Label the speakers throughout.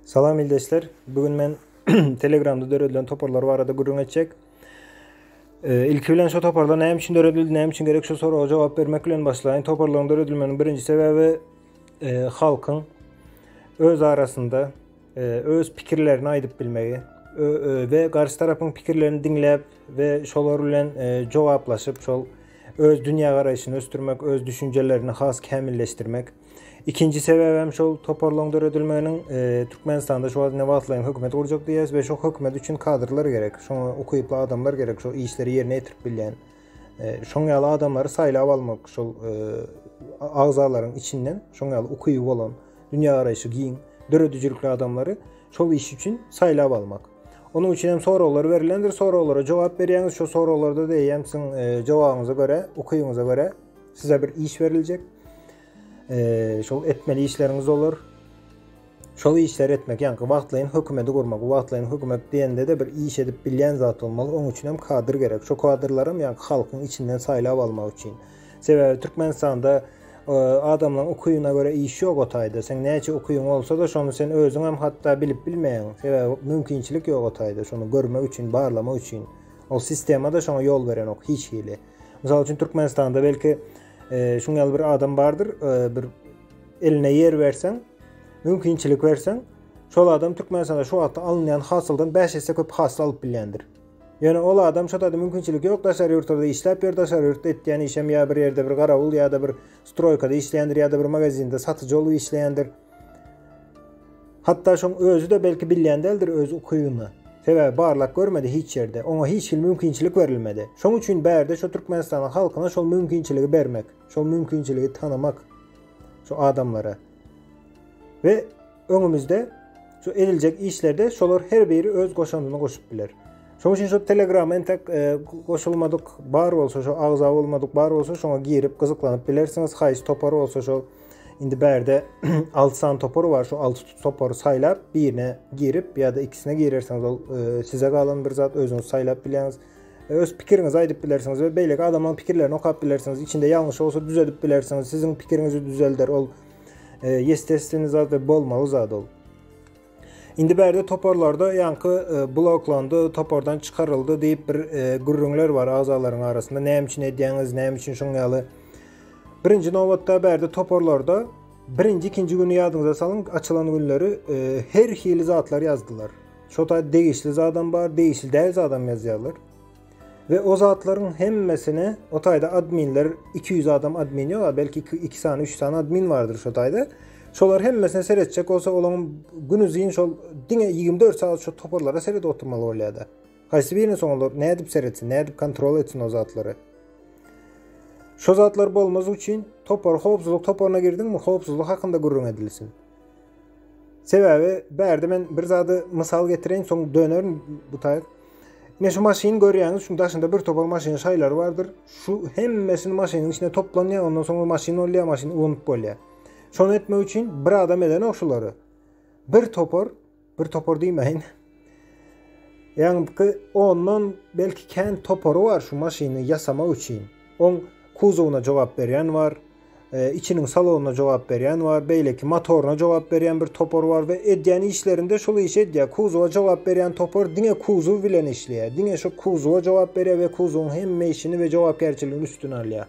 Speaker 1: Salam ildeşler. Bugün men Telegram'da döredilen toparlar var arada gurrun edecek. İlki bilen şu toparlar neyim için döredildi, neyim için gerek şu soruya cevap vermek bilen başlayın. Toparların döredilmenin birinci sebebi halkın öz arasında öz fikirlerini aydıp bilmeyi ve karşı tarafın fikirlerini dinleyip ve şolar bilen cevaplaşıp şol öz dünya arayışını östürmek, öz düşüncelerini has kamilleştirmek. İkinci sebebim şol toparlandır ödülmenin Türkmenistan'da şu an ne vaatlayan hükümet olacak diyez ve şu hükümet için kadrlar gerek. Şunu okuyup adamlar gerek. Şu işleri yerine getirip bilen. Şonyalı adamları saylap almak şu ağzaların içinden şonyalı okuyup olan dünya arayışı giyin dörödücülüklü adamları şol iş için saylap almak. Onun için hem soruları verilendir. Sorulara cevap veriyeniz şu sorularda deyem sizin cevabınıza göre, okuyunuza göre size bir iş verilecek. Şol etmeli işleriniz olur. Şol işler etmek yani vaktlayın hükümeti kurmak. Vaktlayın hükümet diyende de bir iş edip bilen zat olmalı. Onun için hem kadir gerek. Şu kadırlarım yani halkın içinden saylap almak için. Sebebi Türkmenistan'da adamların okuyuna göre iş yok otayda. Sen neyce okuyun olsa da şunu sen özün hem hatta bilip bilmeyen. Sebebi mümkünçilik yok otayda. Şunu görmek için, bağlamak için. O sisteme de şuna yol veren ok hiç hile. Mesela için Türkmenistan'da belki şunyalı bir adam vardır, bir eline yer versen, mümkünçilik versen, şol adam Türkmenistan'da şu hatta alınayan hasıldan 5 ise köp hasıl alıp bilendir. Yani o adam şu da mümkünçilik yok, daşarı yurtta işlep yer, daşarı yurtta ettiğini işem ya bir yerde bir karavul ya da bir stroykada işleyendir ya da bir magazinde satıcı olu işleyendir. Hatta şun özü de belki bilen değildir öz okuyunu. Sebebi barlak görmedi hiç yerde. Ona hiç mümkünçilik verilmedi. Şun için berde şu Türkmenistan'ın halkına şol mümkünçiliği vermek. Şol mümkünçiliği tanımak. Şu adamlara. Ve önümüzde şu edilecek işlerde şolar her biri öz koşandığını koşup bilir. Şun için şu Telegram entek koşulmadık bar olsa şu ağza olmadık bar olsa şuna girip kızıklanıp bilirsiniz. Hayız toparı olsa şu indi berde 6 tane toporu var. Şu 6 toporu saylap birine girip ya da ikisine girerseniz size kalan bir zat özünüz saylap bileniz. Öz fikrinizi aydıp bilirsiniz ve beylek adamın fikirlerini okuyup bilirsiniz. İçinde yanlış olsa düzeltip bilirsiniz. Sizin fikrinizi düzeldir ol. Yestesiniz zat ve bolmalı zat ol. İndi berde toparlarda yankı bloklandı, topardan çıkarıldı deyip bir gurrunlar var ağzaların arasında. Neyim için ediyeniz, neyim için şunyalı. Birinci novatda berde toparlarda birinci ikinci günü yadınıza salın açılan günleri her hili zatlar yazdılar. Şota değişli zaten var, değişli değil adam yazıyorlar. Ve o zatların hemmesine otayda adminler 200 adam admin yok belki 2 tane 3 tane admin vardır şotayda. Şolar hemmesine seyredecek olsa olan günü zihin şol dine 24 saat şu toparlara seyret oturmalı oluyor da. Qaysı birinin sonunda ne edip seyretsin, ne edip kontrol etsin o zatları. Şu zatlar bolmaz için topar hopsuzluk toparına girdin mi hopsuzluk hakkında gurrun edilsin. Sebebi berde ben bir zadı misal getireyim son dönerim bu tayet. Ne şu maşini görüyorsunuz şunun taşında bir topal maşinin şeyler vardır. Şu hemmesini maşinin içine toplanıyor ondan sonra maşini oluyor maşini unutup oluyor. Şunu etme için bir adam eden okşuları. Bir topar demeyin. Yani ondan belki kendi toporu var şu maşini yasama için. On kuzovuna cevap veren var. İçinin salonuna cevap veren var. Beyleki motoruna cevap veren bir topor var. Ve edyen işlerinde şolu iş ediyor. Kuzova cevap veren topor dine kuzuv bilen işliyor. Dine şu kuzova cevap veriyor ve kuzovun hemme işini ve cevap gerçiliğini üstüne alıyor.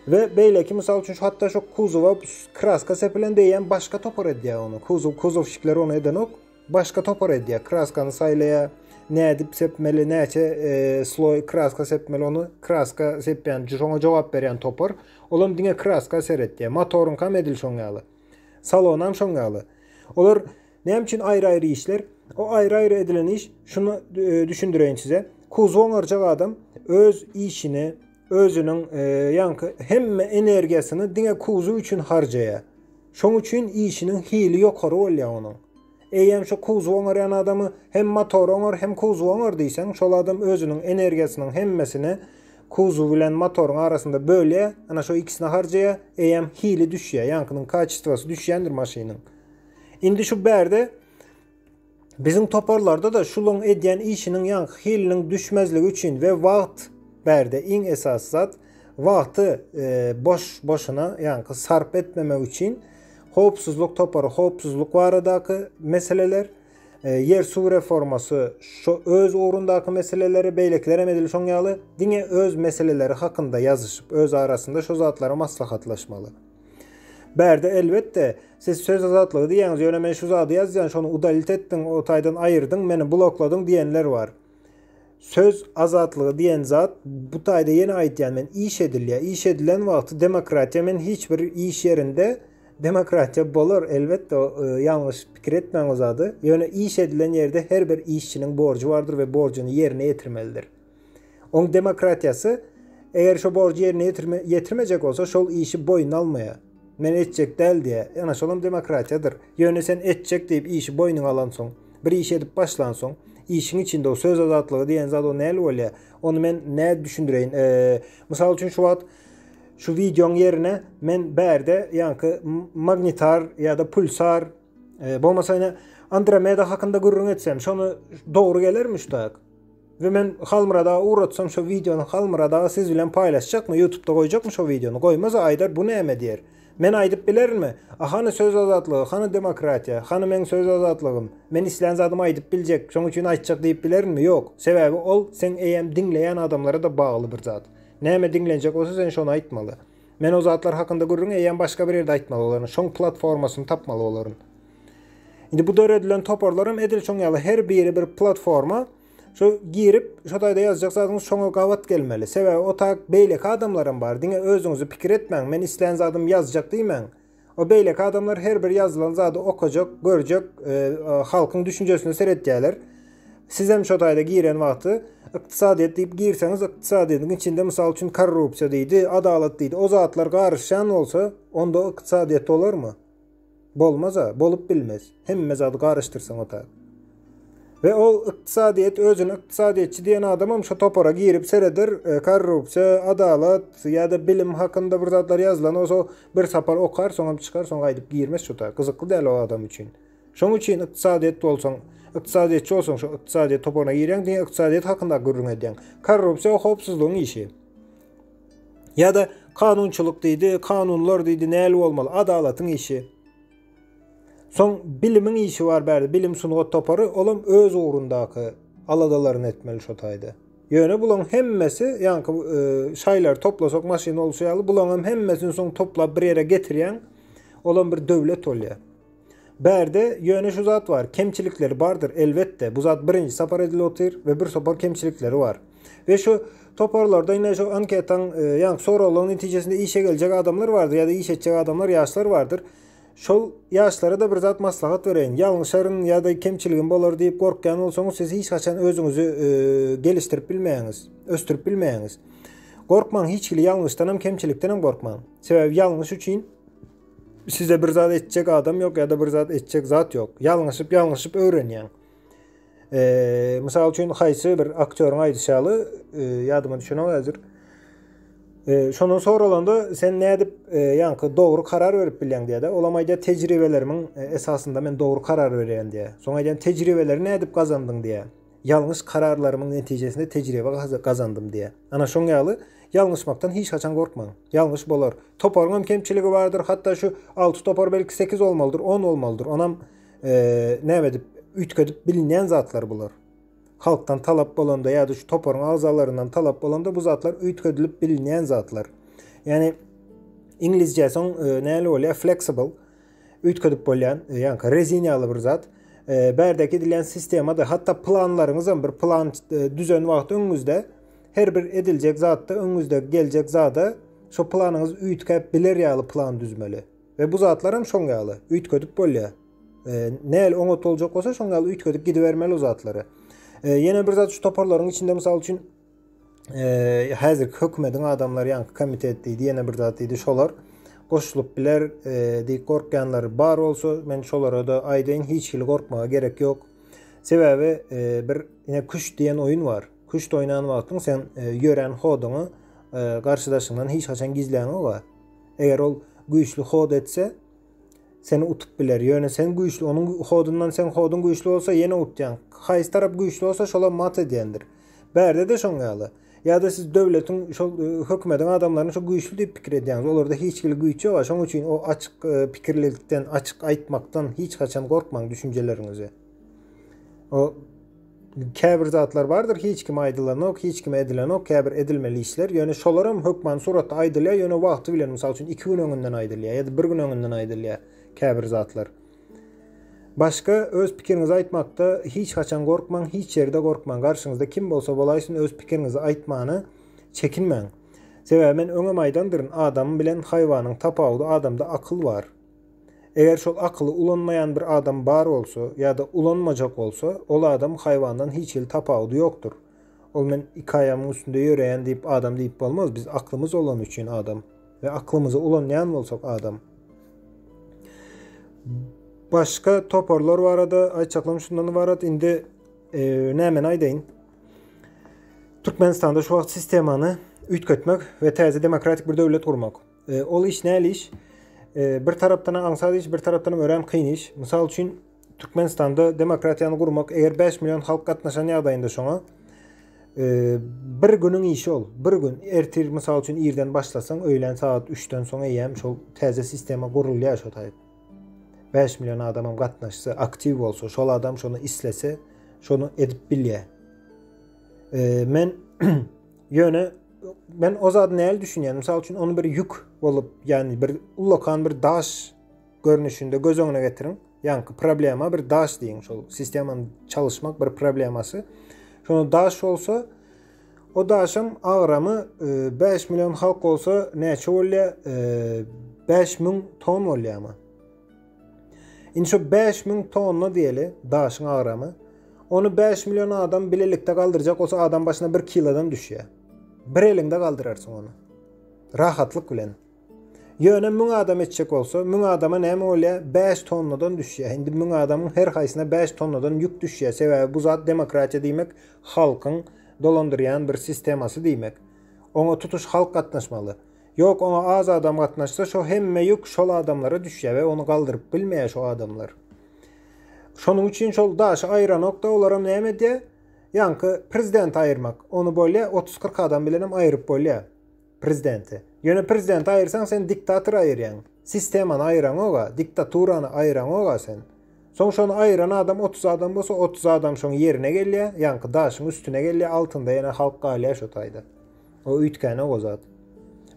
Speaker 1: Ve beyleki misal için hatta şu kuzova kraska sepilen diyen başka topor ediyor onu. Kuzov şikleri onu eden ok. Başka topor ediyor. Kraskanı saylaya ne edip sepmeli, neçe sloy kraska sepmeli onu kraska sepmeyen, şuna cevap veren topor. Olam dine kraska seret diye. Motorun kam edil şongalı. Salonam şongalı. Olur ne için ayrı işler. O ayrı edilen iş şunu düşündüreyim size. Kuzov olacak adam öz işini özünün yankı hem enerjisini dine kuzu için harcaya. Şunun için işinin hili yukarı oluyor onun. Eğer şu kuzu onaran adamı hem motor onar hem kuzu onar deysen, şol adam özünün enerjisinin hemmesini kuzu bilen motorun arasında böyle ana şu ikisini harcaya, eğer hili düşüyor. Yankının kaçıstıvası düşüyendir maşinin. Indi şu berde bizim toparlarda da şulun ediyen işinin yankı hilinin düşmezliği için ve vakt berde en esas zat vakti boşuna yankı sarf etmemek için Hopsuzluk toparı, hopsuzluk varadaki meseleler, yer su reforması, şu öz uğrundaki meseleleri beyliklere medili şonyalı, dine öz meseleleri hakkında yazışıp, öz arasında şu zatlara maslahatlaşmalı. Berde elbette siz söz azatlığı diyeniz, öyle men şu zatı yazyan, şonu udalit ettin, o taydan ayırdın, beni blokladın diyenler var. Söz azatlığı diyen zat bu tayda yeni ait yani men iş ediliyor. İş edilen vakti demokratiya men hiçbir iş yerinde demokratiya bolur. Elbette yanlış fikir etmen o zadı. Yani iş edilen yerde her bir işçinin borcu vardır ve borcunu yerine getirmelidir. Onun demokratiyası eğer şu borcu yerine getirmeyecek olsa şol işi boyun almaya. Men etcek değil diye. Yani şolum demokratiyadır. Yani sen etcek deyip işi boynun alan son. Bir iş edip başlan son. İşin içinde o söz azatlığı diyen zat o ne oluyor? Onu men ne düşündüreyim? Misal için şu videonun yerine men berde yankı magnitar ya da pulsar bolmasa yine Andromeda hakkında gurrun etsem şonu doğru gelir mi şu ve men halmırada uğratsam şu videonu halmırada siz bilen paylaşacak mı? YouTube'da koyacak mı şu videonu? Koymasa aydar bu ne eme diyer. Men aydıp bilir mi? Hanı söz azatlığı, hanı demokratiya, hanı men söz azatlığım. Men islen zadım aydıp bilecek. Şonun için aytacak deyip bilir mi? Yok. Sebebi ol sen eğem dinleyen adamlara da bağlı bir zat. Neme dinlenecek olsa sen şonu aytmalı. Men o zatlar hakkında gurrun eğem başka bir yerde aytmalı oların. Şon platformasını tapmalı oların. Şimdi bu döre edilen toparlarım edil şon yalı her biri bir platforma şu girip şu tayda yazacak zatınız şonu gavat gelmeli. Sebebi o tak beylek adamlarım var. Dine özünüzü fikir etmen. Men islen zadım yazacak deymen. O beylek adamlar her bir yazılan zadı okuyacak, görecek, halkın düşüncesini seyredecekler. Sizem şu tayda giren vakti iktisadiyet deyip girseniz iktisadiyetin içinde misal için korrupsiya deydi, adalet deydi. O zatlar karışan olsa onda iktisadiyet olur mu? Bolmaz ha, bolup bilmez. Hem mezadı karıştırsan o tayda. Ve o iktisadiyet özünü iktisadiyetçi diyen adamım şu topora girip seredir korrupsiya, adalet ya da bilim hakkında bir zatlar yazılan olsa bir sapar okar sonra çıkar sonra aydıp girmez şu ta. Kızıklı değil o adam için. Şunun için iktisadiyetli olsan, iktisadiyetçi olsan şu iktisadiyet toporuna giren diye iktisadiyet hakkında gurrun ediyen. Korrupsiya hopsuzluğun işi. Ya da kanunçuluk deydi, kanunlar deydi, neyli olmalı, adaletin işi. Son bilimin işi var berdi. Bilim sunuğu toparı olam öz uğrundaki aladaların etmeli şu tayda. Yöne bulan hemmesi yankı şeyler toplasak maşini olsayalı bulan hemmesini son topla bir yere getiriyen olan bir devlet oluyor. Berde yöne şu zat var. Kemçilikleri vardır elbette. Bu zat birinci sapar edili otur ve bir sapar kemçilikleri var. Ve şu toparlarda yine şu anketan yani soruların neticesinde işe gelecek adamlar vardır ya da iş edecek adamlar yaşlar vardır. Şol yaşlara da bir zat maslahat vereyin. Yanlışların ya da kemçiliğin bolar deyip korkkan olsanız siz hiç kaçan özünüzü geliştirip bilmeyiniz, östürüp bilmeyiniz. Korkman hiç yanlıştan hem kemçilikten hem korkman. Sebebi yanlış için size bir zat edecek adam yok ya da bir zat edecek zat yok. Yanlışıp öğreniyen. Misal için haysi bir aktörün aydışalı yadıma düşünen hazır. Şonun sonralanda sen ne edip yankı doğru karar verip bilen diye de olamayda tecrübelerimin esasında ben doğru karar veren diye. Sonra tecrübeleri ne edip kazandım diye. Yanlış kararlarımın neticesinde tecrübe kazandım diye. Ana şon yalı yanlışmaktan hiç kaçan korkma. Yanlış bolar. Toparın kemçiligi vardır. Hatta şu 6 topar belki 8 olmalıdır, 10 olmalıdır. Onam ne edip ütkedip bilinmeyen zatlar bular. Halktan talap bolanda ya da şu toparın azalarından talap bolanda bu zatlar ütkedilip bilinmeyen zatlar. Yani İngilizce son neyli oluyor? Flexible. Ütkedip bolan yani rezinyalı bir zat. Berdeki edilen sistema da hatta planlarınızın bir plan düzen vakti önünüzde her bir edilecek zatta önünüzde gelecek zada şu planınız ütkep bilir yağlı plan düzmeli. Ve bu zatlar hem şon yağlı. Ütkedip bolya. Neyli onot olacak olsa şon yağlı ütkedip gidivermeli o zatları. Yine bir zat şu toparların içinde misal için hazır hükümetin adamlar yani komite ettiydi yine bir zat deydi şolar koşulup biler deyip korkanlar bar olsa men şolara da aydan hiç korkmaya gerek yok. Sebebi bir yine kuş diyen oyun var. Kuş oynayan vaktin sen yören hodunu karşıdaşından hiç kaçan gizleyen o var. Eğer ol güçlü hod etse seni utup biler. Yani sen güçlü, onun hodundan sen hodun güçlü olsa yine utyan. Hayız taraf güçlü olsa şola mat ediyendir. Berde de şon yalı. Ya da siz devletin, hökümetin adamlarını çok güçlü diye pikir ediyorsunuz. Olarda hiç güç yok. Şoň üçin o açık pikirlilikten, açık aytmaktan hiç kaçan korkmaň düşüncelerinizi. O käbir zatlar vardır, hiç kim aydylanok, hiç kim edilenok, käbir edilmeli işler. Ýöne şolaram hökman suratda aydylýar, ýöne wagty bilen, mysal üçin 2 gün öňünden aydylýar ýa-da 1 gün öňünden aydylýar käbir zatlar. Başka öz pikirinizi aytmakda hiç kaçan korkmaň, hiç ýerde korkmaň. Garşyňyzda kim bolsa bolaýsyn öz pikirinizi aýtmany çekinmeň. Sebäbi men öňe maýdandyryn, adam bilen haýwanyň tapawudy, adamda akyl bar. Eger şol akyly ulanmayan bir adam bar bolsa ýa-da ulanmajak bolsa, ol adam haýwandan hiç il tapawudy ýokdur. Ol men iki aýamyň üstünde ýöreýän diýip adam diýip bolmaz. Biz aklymyz olan üçin adam we aklymyzy ulanýan bolsak adam. Başka toparlar barada aýtjaklarym şundan barat. Indi nämen aýdaýyn? Türkmenistanda şu wagt sistemany üýtgetmek we täze demokratik bir döwlet gurmak. Ol iş näli iş? Bir tarapdan aňsat iş, bir tarapdan ören kyn iş. Mysal üçin Türkmenistanda demokratiýany gurmak eger 5 milyon halk gatnaşan ýagdaýynda şoňa bir günüň işi ol. Bir gün ertir mysal üçin irden başlasaň öýlen saat 3-den soň eýem şol täze sistema gurulýar şo taýyp. 5 milyon adamım gatnaşsa, aktiv bolsa, şol adam şonu islese, şonu edip bilýär. Men ýöne ben o zat näl düşünýän? Mysal üçin onu bir yük bolup, ýani bir ulakan bir daş görnüşinde göz öňüne getirin. Ýanky problema bir daş diýin, şol sistemany çalışmak bir problemasy. Şonu daş bolsa, o daşym agramy 5 milyon halk bolsa näçe bolýar? 5000 ton bolýarmy? Indi şu 5000 tonna diýeli daşyň agramy. Onu 5 milyon adam bilelikde kaldıracak olsa adam başına 1 kilodan düşüyor. Bir elinde kaldırarsın onu. Rahatlık bilen. Ýöne 1000 adam etjek olsa, 1000 adama näme bolýar? 5 tonnadan düşüyor. Indi 1000 adamın her haýsyna 5 tonnadan yük düşüyor. Sebäbi bu zat demokratiýa diýmek, halkyň dolandyrýan bir sistemasy diýmek. Oňa tutuş halk gatnaşmaly. Yok, ona az adam gatnaşsa şo hemme yük şol adamlara düşýär we onu galdyryp bilmeýär şo adamlar. Şonuň üçin şol daşy aýranokda olaram näme diýär? Ýanky prezident aýyrmak. Onu bolýa 30-40 adam bilenem aýryp bolýar prezidenti. Ýöne prezident aýyrsaň sen diktator aýyrýan. Sistemany aýyran oga, diktaturany aýyran oga sen. Soň şonu aýyran adam 30 adam bolsa 30 adam şoň ýerine gelýär, ýanky daşyň üstüne gelýär, altynda ýene halk galýar şo taýda. O üýtgäne o zat.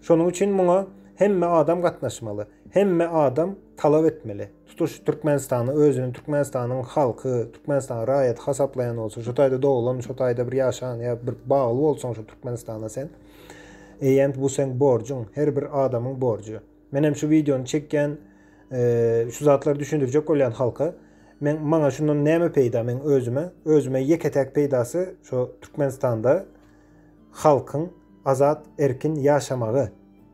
Speaker 1: Şonuň üçin muňa hemme adam gatnaşmaly. Hemme adam talap etmeli. Tutuş Türkmenistany özünün, Türkmenistanyň halky, Türkmenistanyň raýat hasaplayan bolsa, şo taýda doğulan, şo taýda bir ýaşan ýa bir bagly bolsaň şo Türkmenistana sen. Eýent bu sen borjun, her bir adamyň borju. Men hem şu videonu çekken şu zatlar düşündirjek bolýan halka, men maňa şundan näme peýda men özüme ýeketek peýdasy şo Türkmenistanda halkyň azat erkin ýaşamagy.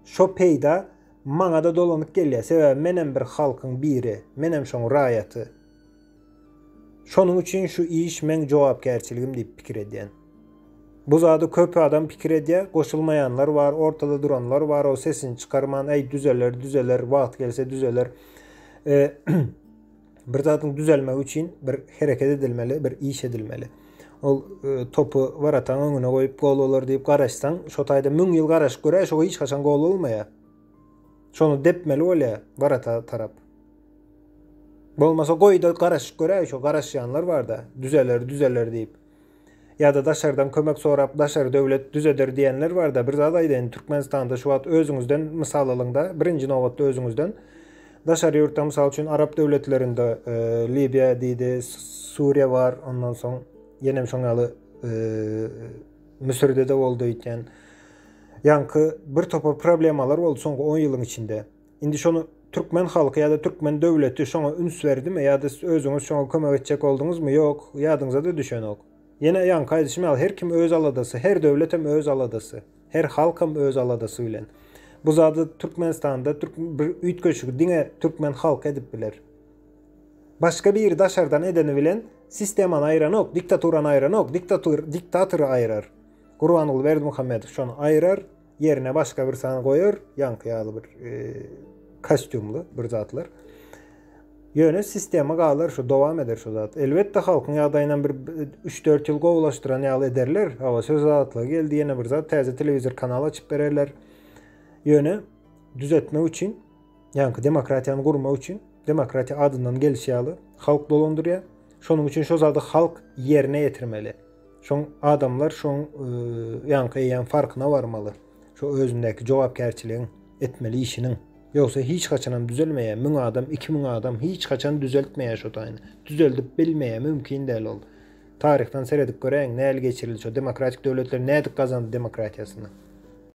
Speaker 1: Şo peýda maňa da dolanyp gelýär. Sebäbi menem bir halkyň biri, menem şoň raýaty. Şonuň üçin şu iş men jogapkärçiligim diýip pikir edýän. Bu zady köp adam pikir edýär, goşulmaýanlar bar, ortada duranlar bar, o sesini çykarman, ey düzeler, wagt gelse düzeler. Bir zatyň düzelmegi üçin bir hereket edilmeli, bir iş edilmeli. Ol topu waratan öňüne goýup gol bolar diýip garaşsaň, şo taýda 1000 ýyl garaş görä, şo hiç haçan gol bolmaýar. Şonu depmeli bolýar warata tarap. Bolmasa goýda garaş görä, şo garaşýanlar bar da, düzeler diýip. Ya da daşardan kömek sorap, daşar döwlet düzeder diýenler bar da, bir zat aýdyn Türkmenistanda şu wagt özüňizden mysal alyňda, birinji nowatda özüňizden daşar ýurtda mysal üçin Arap döwletlerinde Libiýa diýdi, Suriýa bar, ondan soň ýene şoňaly Müsirde de boldy ýeten. Ýanky bir topa problemalar boldy soňky 10 ýylyň içinde. Indi şonu Türkmen halky ýa-da Türkmen döwleti şoňa üns berdimi ýa-da özüňiz şoňa kömek etjek bolduňyzmy? Ýok, ýadyňyza da düşenok. Ýene ýanky aýdyşmy her kim öz aladasy, her döwlet hem öz aladasy, her halk hem öz aladasy bilen. Bu zady Türkmenistanda bir üýtgeçlik diňe Türkmen halky edip biler. Başga bir daşardan edeni bilen sistemany aýranok, diktaturany aýranok, diktatory aýrar. Gurbanuly Berdimuhammedow şonu aýrar, ýerine başga bir san goýar, ýanky ýaly bir kostyumly bir zatlar. Yöne sisteme galar şu devam eder şu zat. Elbette halkın ýagdaýyndan bir 3-4 ýyl gowulaşdyran ýaly ederler. Hawa söz zatla geldi ýene bir zat täze telewizor kanal açyp bererler. Yöne düzeltmek üçin, ýa-ni demokratiýany gurmak üçin, demokratiýa adyndan gelişýäli halk dolandyrýar. Şonuň üçin şu zady halk ýerine ýetirmeli. Şoň adamlar şoň ýa-ni ýan farkyna varmaly. Şu özündäki jogapkärçiligiň etmeli işiniň. Yoksa hiç kaçanan düzelmeye, 1000 adam, 2000 adam hiç kaçan düzeltmeye şu tayını. Düzeldip bilmeye mümkün değil ol. Tarihten seyredip göreň näle geçirildi şu demokratik döwletler näde kazandy demokratiýasyny.